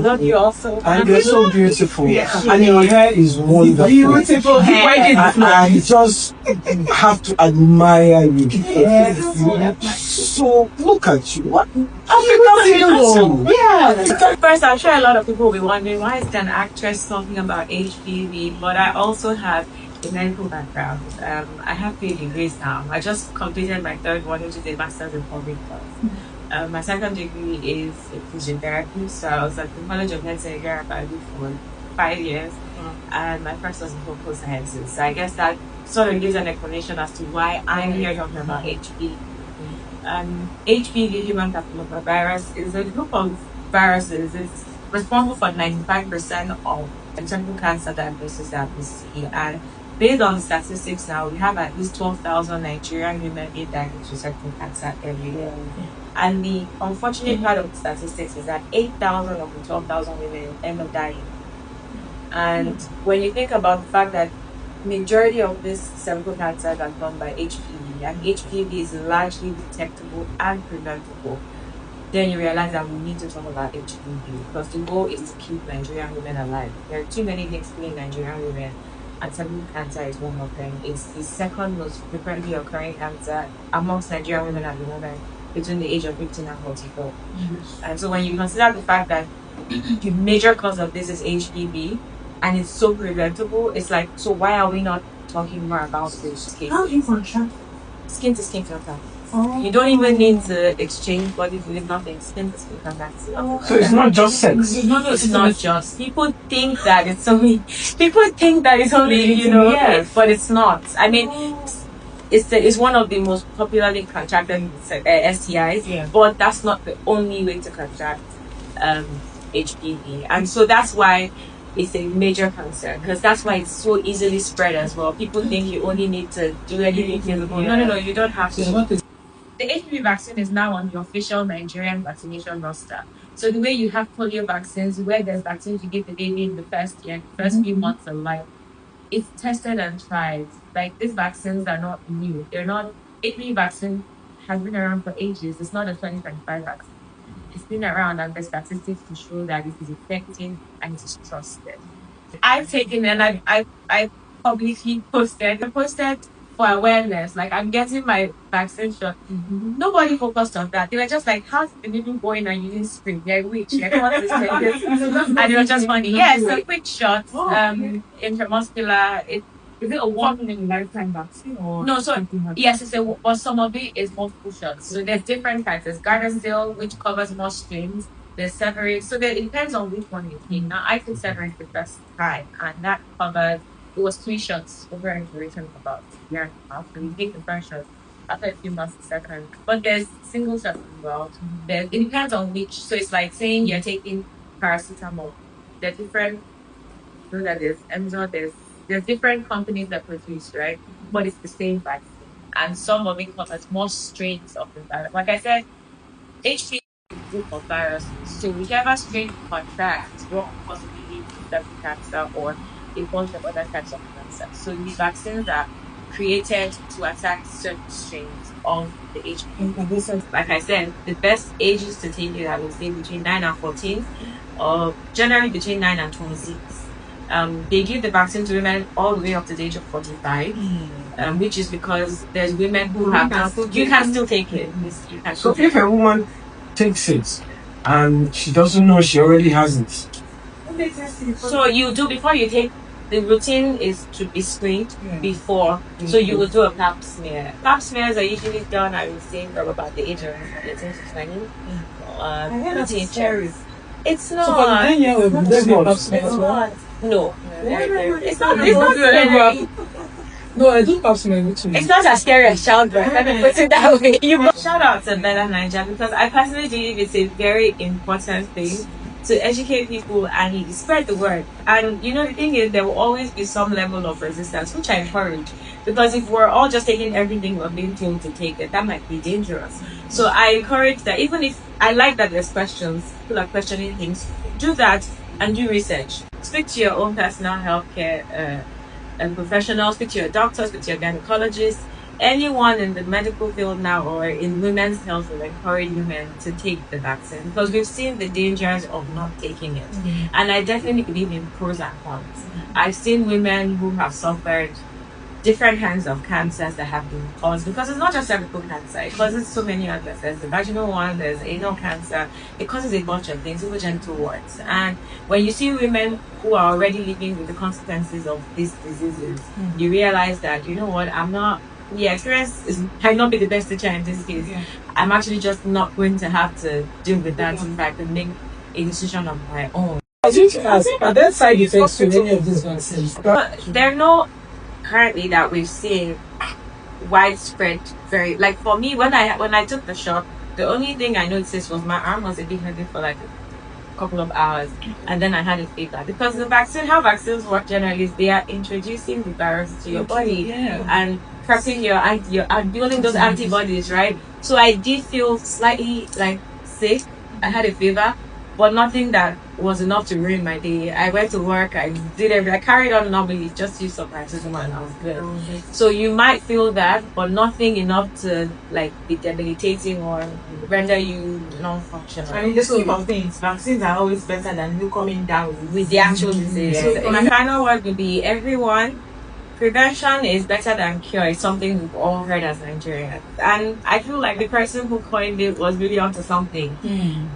Not you also. And you're so beautiful. Yeah. And your hair is wonderful. Beautiful hair. I just have to admire you. So look at you. What? African beauty. Yeah. First, I'm sure a lot of people will be wondering, why is an actress talking about HPV? But I also have a medical background. I have 3 degrees now. I just completed my 3rd one, which is a master's in public health. My 2nd degree is in physiotherapy, so I was at the College of Medicine in Garibaldi for 5 years, and my first was in political sciences. So I guess that sort of gives an explanation as to why I'm here talking about HPV. HPV, human papillomavirus, is a group of viruses. It's responsible for 95% of cervical cancer diagnosis that we see. And based on the statistics now, we have at least 12,000 Nigerian women being diagnosed with cervical cancer every year. And the unfortunate part of the statistics is that 8,000 of the 12,000 women end up dying. And when you think about the fact that majority of this cervical cancer are done by HPV, and HPV is largely detectable and preventable, then you realize that we need to talk about HPV, because the goal is to keep Nigerian women alive. There are too many things killing Nigerian women, and cervical cancer is one of them. It's the 2nd most frequently occurring cancer amongst Nigerian women at the moment, between the age of 15 and 44. And so when you consider the fact that the major cause of this is HPV, and it's so preventable, it's like, so why are we not talking more about this? How do you contract? Skin to skin contact. Oh. You don't even need to exchange body fluid, nothing. Skin to skin contact. So it's not just sex. It's not just. People think that it's only. People think that it's only, Yes. but it's not. I mean, it's one of the most popularly contracted STIs, but that's not the only way to contract HPV, and so that's why it's a major concern, because that's why it's so easily spread as well. People think you only need to do anything physical. No, you don't have to. The HPV vaccine is now on the official Nigerian vaccination roster. So the way you have polio vaccines, where there's vaccines you give the baby in the first year, first few months of life, it's tested and tried. Like, these vaccines are not new. They're not. HPV vaccine has been around for ages. It's not a 2025 vaccine. It's been around, and the statistics to show that it is effective and it is trusted. I've taken, and I publicly posted. I posted for awareness. Like, I'm getting my vaccine shot. Nobody focused on that. They were just like, how's the baby going and using spring? They're which? Like, what is this? And it was just funny. Yeah, so quick shot, intramuscular. Is it a one-in-a-lifetime vaccine or No, so something like yes, but some of it is multiple shots. So there's different kinds. There's Gardasil, which covers more strains. There's Severine. So it depends on which one you take. Now, I took Severine the first time, and that covered, it was 3 shots over a duration of about a year and a half. And you take the first shot after a few months, the second. But there's single shots as well. It depends on which. So it's like saying you're taking paracetamol. They're different. So that there's Amazon, there's different companies that produce, right? But it's the same vaccine. And some of it covers more strains of the virus. Like I said, HPV is a group of viruses. So whichever strain you contract will possibly lead to cervical cancer or a bunch of other types of cancer. So these vaccines are created to attack certain strains of the HPV. Like I said, the best ages to take it, I would say, between 9 and 14, or generally between 9 and 26. They give the vaccine to women all the way up to the age of 45, which is because there's women who you can still take it. So if a woman takes it and she doesn't know she already has it, so you do, before you take, the routine is to be screened before. So you will do a pap smear. Pap smears are usually done, I would say, from about the age of 18 to 20. It's not. So for the 9 year old, there's no pap smear as well? No. It's not scary. No, I do pap smear with you. It's not as scary as childbirth. Let me put it that way. Shout out to Bella Niger, because I personally believe it's a very important thing to educate people and spread the word. And the thing is, there will always be some level of resistance, which I encourage, because if we're all just taking everything we're being told to take it, that might be dangerous. So I encourage that, even if I like that there's questions, people are questioning things, do that and do research. Speak to your own personal health care professionals, speak to your doctors, speak to your gynecologist. anyone in the medical field now or in women's health will encourage women to take the vaccine because we've seen the dangers of not taking it. And I definitely believe in pros and cons. I've seen women who have suffered different kinds of cancers that have been caused because it's not just cervical cancer, it causes so many others. There's the vaginal one, there's anal cancer, it causes a bunch of things, even genital warts. And when you see women who are already living with the consequences of these diseases, you realize that, you know what, experience might not be the best teacher in this case. I'm actually just not going to have to deal with that if I can make a decision of my own. I was going to ask, are there side effects to any of these vaccines? There are no currently that we've seen widespread. Very like for me when I took the shot, the only thing I noticed was my arm was a bit heavy for like a couple of hours, and then I had a fever because how vaccines work generally is they are introducing the virus to your body and prepping your building those antibodies, right? So I did feel slightly like sick. I had a fever, but nothing that was enough to ruin my day. I went to work, I carried on normally, just used some paracetamol and I was good. So you might feel that, but nothing enough to like be debilitating or render you non-functional. I mean, just keep on things. Vaccines are always better than you coming down with the actual disease. So my final word would be everyone. Prevention is better than cure. It's something we've all heard as Nigerians. And I feel like the person who coined it was really onto something.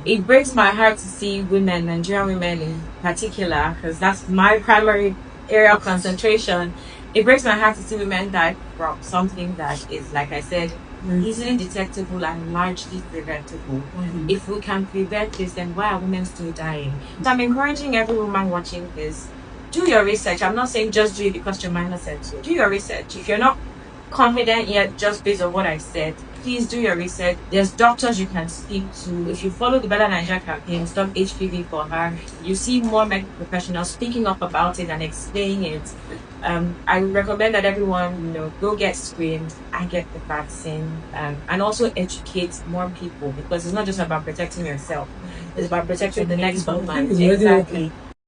It breaks my heart to see women, Nigerian women in particular, because that's my primary area of concentration. It breaks my heart to see women die from something that is, like I said, easily detectable and largely preventable. If we can prevent this, then why are women still dying? So I'm encouraging every woman watching this, do your research. I'm not saying just do it because your minor said so. Do your research. If you're not confident yet, just based on what I said, please do your research. There's doctors you can speak to. If you follow the Better Nigeria campaign, Stop HPV for Her, you see more medical professionals speaking up about it and explaining it. I recommend that everyone, go get screened and get the vaccine, and also educate more people because it's not just about protecting yourself; it's about protecting the next one. Exactly.